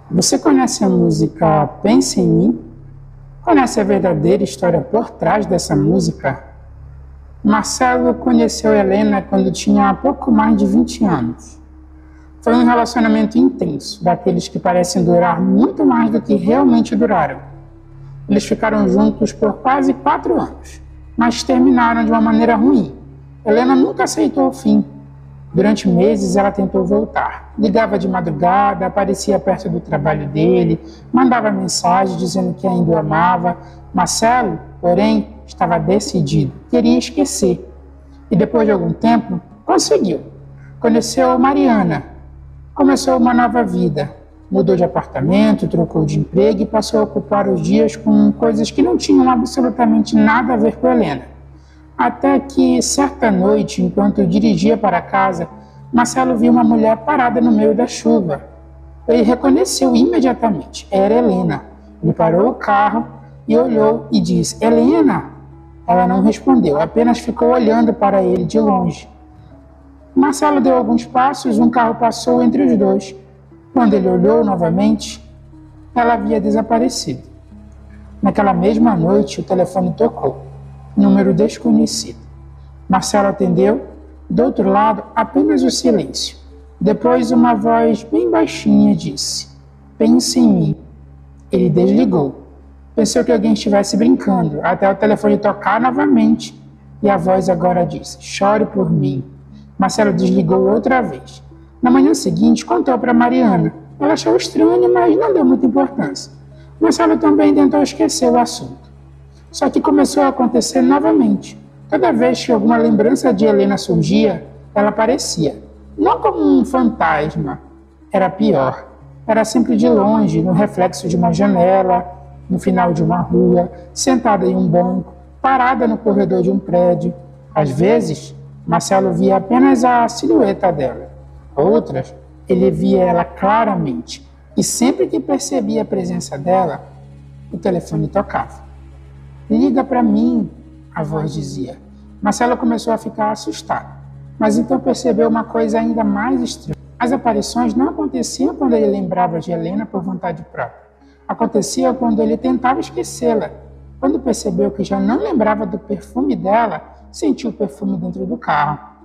Você conhece a música Pense em Mim? Conhece a verdadeira história por trás dessa música? Marcelo conheceu Helena quando tinha pouco mais de 20 anos. Foi um relacionamento intenso, daqueles que parecem durar muito mais do que realmente duraram. Eles ficaram juntos por quase 4 anos, mas terminaram de uma maneira ruim. Helena nunca aceitou o fim. Durante meses ela tentou voltar. Ligava de madrugada, aparecia perto do trabalho dele, mandava mensagem dizendo que ainda o amava. Marcelo, porém, estava decidido, queria esquecer. E depois de algum tempo, conseguiu. Conheceu Mariana, começou uma nova vida. Mudou de apartamento, trocou de emprego e passou a ocupar os dias com coisas que não tinham absolutamente nada a ver com Helena. Até que, certa noite, enquanto dirigia para casa, Marcelo viu uma mulher parada no meio da chuva. Ele reconheceu imediatamente, era Helena. Ele parou o carro e olhou e disse, Helena? Ela não respondeu, apenas ficou olhando para ele de longe. Marcelo deu alguns passos, um carro passou entre os dois. Quando ele olhou novamente, ela havia desaparecido. Naquela mesma noite, o telefone tocou. Número desconhecido. Marcelo atendeu, do outro lado apenas o silêncio. Depois uma voz bem baixinha disse, pense em mim. Ele desligou. Pensou que alguém estivesse brincando, até o telefone tocar novamente. E a voz agora disse, chore por mim. Marcelo desligou outra vez. Na manhã seguinte, contou para Mariana. Ela achou estranho, mas não deu muita importância. Marcelo também tentou esquecer o assunto. Só que começou a acontecer novamente. Toda vez que alguma lembrança de Helena surgia, ela aparecia. Não como um fantasma, era pior. Era sempre de longe, no reflexo de uma janela, no final de uma rua, sentada em um banco, parada no corredor de um prédio. Às vezes, Marcelo via apenas a silhueta dela. Outras, ele via ela claramente. E sempre que percebia a presença dela, o telefone tocava. Liga para mim, a voz dizia. Marcelo começou a ficar assustado, mas então percebeu uma coisa ainda mais estranha. As aparições não aconteciam quando ele lembrava de Helena por vontade própria. Acontecia quando ele tentava esquecê-la. Quando percebeu que já não lembrava do perfume dela, sentiu o perfume dentro do carro.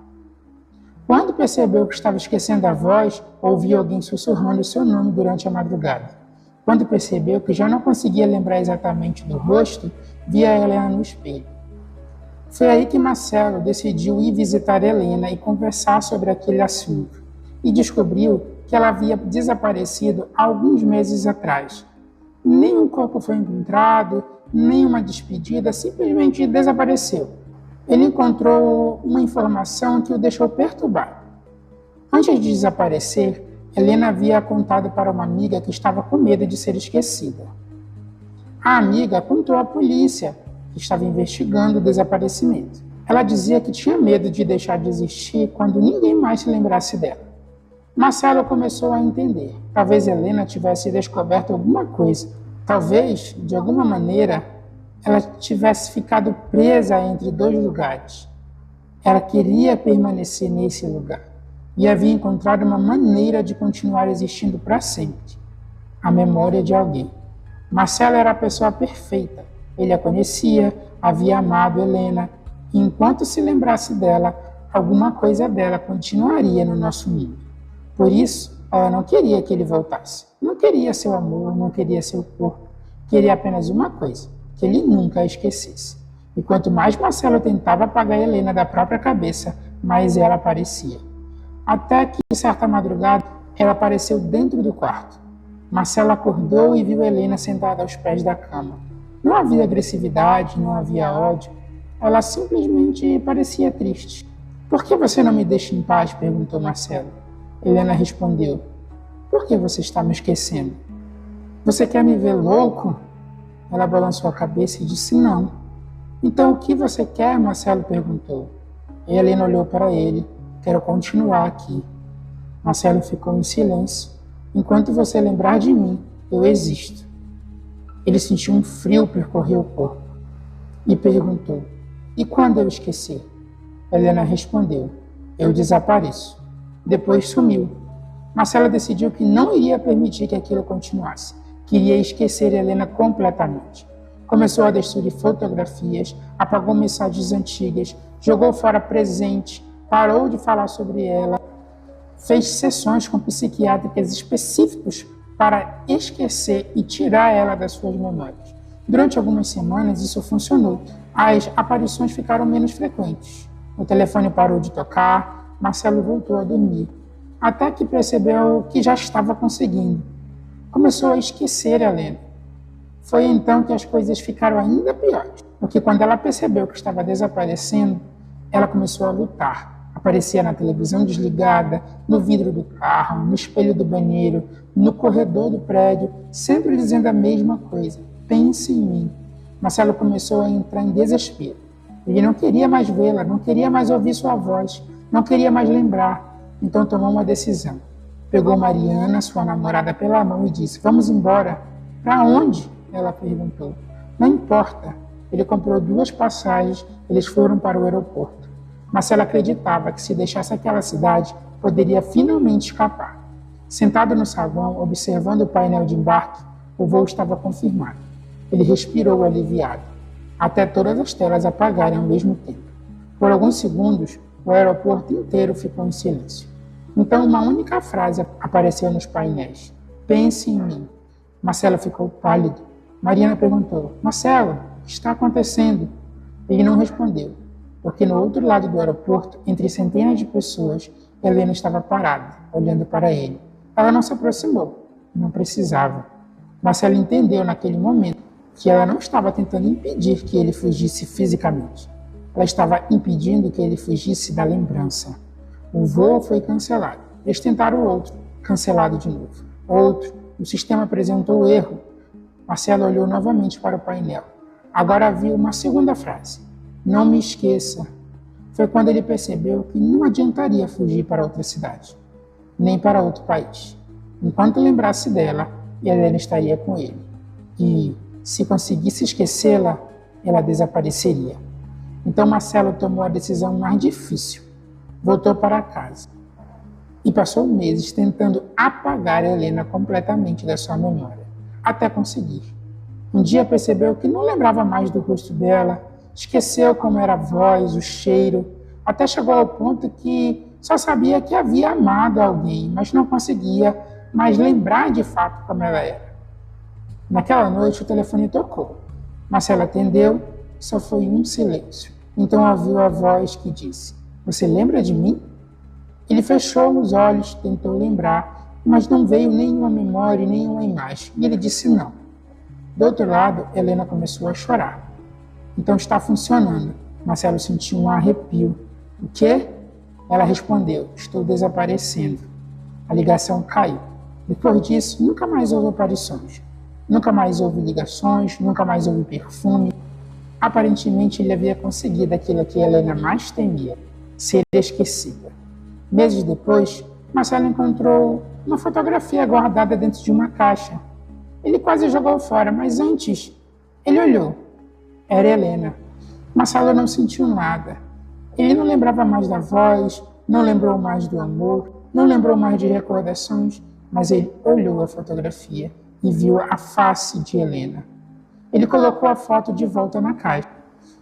Quando percebeu que estava esquecendo a voz, ouviu alguém sussurrando seu nome durante a madrugada. Quando percebeu que já não conseguia lembrar exatamente do rosto, via Helena no espelho. Foi aí que Marcelo decidiu ir visitar Helena e conversar sobre aquele assunto. E descobriu que ela havia desaparecido há alguns meses atrás. Nem corpo foi encontrado, nem uma despedida, simplesmente desapareceu. Ele encontrou uma informação que o deixou perturbado. Antes de desaparecer, Helena havia contado para uma amiga que estava com medo de ser esquecida. A amiga contou à polícia, que estava investigando o desaparecimento. Ela dizia que tinha medo de deixar de existir quando ninguém mais se lembrasse dela. Marcelo começou a entender. Talvez Helena tivesse descoberto alguma coisa. Talvez, de alguma maneira, ela tivesse ficado presa entre dois lugares. Ela queria permanecer nesse lugar e havia encontrado uma maneira de continuar existindo para sempre. A memória de alguém. Marcelo era a pessoa perfeita. Ele a conhecia, havia amado Helena, e enquanto se lembrasse dela, alguma coisa dela continuaria no nosso mundo. Por isso, ela não queria que ele voltasse. Não queria seu amor, não queria seu corpo. Queria apenas uma coisa, que ele nunca a esquecesse. E quanto mais Marcelo tentava apagar Helena da própria cabeça, mais ela aparecia. Até que, certa madrugada, ela apareceu dentro do quarto. Marcelo acordou e viu Helena sentada aos pés da cama. Não havia agressividade, não havia ódio. Ela simplesmente parecia triste. Por que você não me deixa em paz? Perguntou Marcelo. Helena respondeu. Por que você está me esquecendo? Você quer me ver louco? Ela balançou a cabeça e disse não. Então o que você quer? Marcelo perguntou. Helena olhou para ele. Quero continuar aqui. Marcelo ficou em silêncio. Enquanto você lembrar de mim, eu existo. Ele sentiu um frio percorrer o corpo e perguntou, e quando eu esquecer? Helena respondeu, eu desapareço. Depois sumiu. Marcelo decidiu que não iria permitir que aquilo continuasse. Queria esquecer Helena completamente. Começou a destruir fotografias, apagou mensagens antigas, jogou fora presente, parou de falar sobre ela, fez sessões com psiquiátricas específicos para esquecer e tirar ela das suas memórias. Durante algumas semanas isso funcionou. As aparições ficaram menos frequentes. O telefone parou de tocar, Marcelo voltou a dormir, até que percebeu que já estava conseguindo. Começou a esquecer Helena. Foi então que as coisas ficaram ainda piores, porque quando ela percebeu que estava desaparecendo, ela começou a lutar. Aparecia na televisão desligada, no vidro do carro, no espelho do banheiro, no corredor do prédio, sempre dizendo a mesma coisa: pense em mim. Marcelo começou a entrar em desespero. Ele não queria mais vê-la, não queria mais ouvir sua voz, não queria mais lembrar. Então tomou uma decisão. Pegou Mariana, sua namorada, pela mão e disse: vamos embora. Para onde? Ela perguntou. Não importa. Ele comprou 2 passagens, eles foram para o aeroporto. Marcelo acreditava que se deixasse aquela cidade, poderia finalmente escapar. Sentado no saguão, observando o painel de embarque, o voo estava confirmado. Ele respirou aliviado, até todas as telas apagarem ao mesmo tempo. Por alguns segundos, o aeroporto inteiro ficou em silêncio. Então, uma única frase apareceu nos painéis: pense em mim. Marcelo ficou pálido. Mariana perguntou: Marcelo, o que está acontecendo? Ele não respondeu, porque no outro lado do aeroporto, entre centenas de pessoas, Helena estava parada, olhando para ele. Ela não se aproximou, não precisava. Marcelo entendeu naquele momento que ela não estava tentando impedir que ele fugisse fisicamente. Ela estava impedindo que ele fugisse da lembrança. O voo foi cancelado. Eles tentaram outro, cancelado de novo. Outro, o sistema apresentou erro. Marcelo olhou novamente para o painel. Agora viu uma segunda frase: não me esqueça. Foi quando ele percebeu que não adiantaria fugir para outra cidade, nem para outro país. Enquanto lembrasse dela, Helena estaria com ele. E, se conseguisse esquecê-la, ela desapareceria. Então Marcelo tomou a decisão mais difícil. Voltou para casa e passou meses tentando apagar Helena completamente da sua memória, até conseguir. Um dia percebeu que não lembrava mais do rosto dela, esqueceu como era a voz, o cheiro, até chegou ao ponto que só sabia que havia amado alguém, mas não conseguia mais lembrar de fato como ela era. Naquela noite o telefone tocou. Marcelo atendeu, só foi um silêncio. Então ouviu a voz que disse: você lembra de mim? Ele fechou os olhos, tentou lembrar, mas não veio nenhuma memória, nenhuma imagem. E ele disse não. Do outro lado, Helena começou a chorar. Então está funcionando. Marcelo sentiu um arrepio. O quê? Ela respondeu: estou desaparecendo. A ligação caiu. Depois disso, nunca mais houve aparições. Nunca mais houve ligações, nunca mais houve perfume. Aparentemente, ele havia conseguido aquilo que Helena mais temia: ser esquecida. Meses depois, Marcelo encontrou uma fotografia guardada dentro de uma caixa. Ele quase jogou fora, mas antes, ele olhou. Era Helena. Marcelo não sentiu nada. Ele não lembrava mais da voz, não lembrou mais do amor, não lembrou mais de recordações, mas ele olhou a fotografia e viu a face de Helena. Ele colocou a foto de volta na caixa.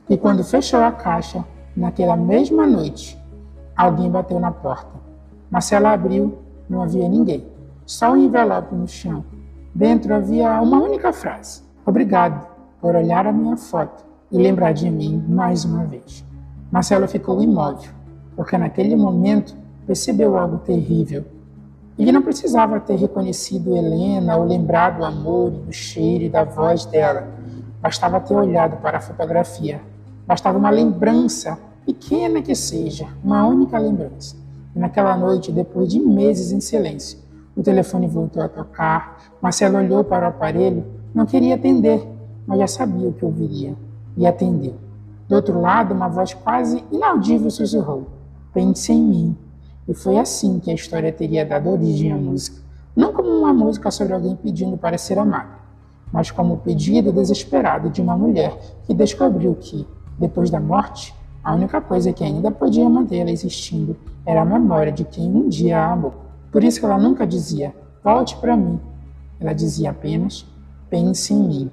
E quando fechou a caixa, naquela mesma noite, alguém bateu na porta. Marcelo abriu, não havia ninguém. Só um envelope no chão. Dentro havia uma única frase: obrigado por olhar a minha foto e lembrar de mim mais uma vez. Marcelo ficou imóvel, porque naquele momento percebeu algo terrível. Ele não precisava ter reconhecido Helena ou lembrado do amor, do cheiro e da voz dela. Bastava ter olhado para a fotografia. Bastava uma lembrança, pequena que seja, uma única lembrança. E naquela noite, depois de meses em silêncio, o telefone voltou a tocar. Marcelo olhou para o aparelho, não queria atender, mas já sabia o que ouviria, e atendeu. Do outro lado, uma voz quase inaudível sussurrou: pense em mim. E foi assim que a história teria dado origem à música. Não como uma música sobre alguém pedindo para ser amado, mas como o pedido desesperado de uma mulher que descobriu que, depois da morte, a única coisa que ainda podia mantê-la existindo era a memória de quem um dia a amou. Por isso que ela nunca dizia, volte para mim. Ela dizia apenas, pense em mim.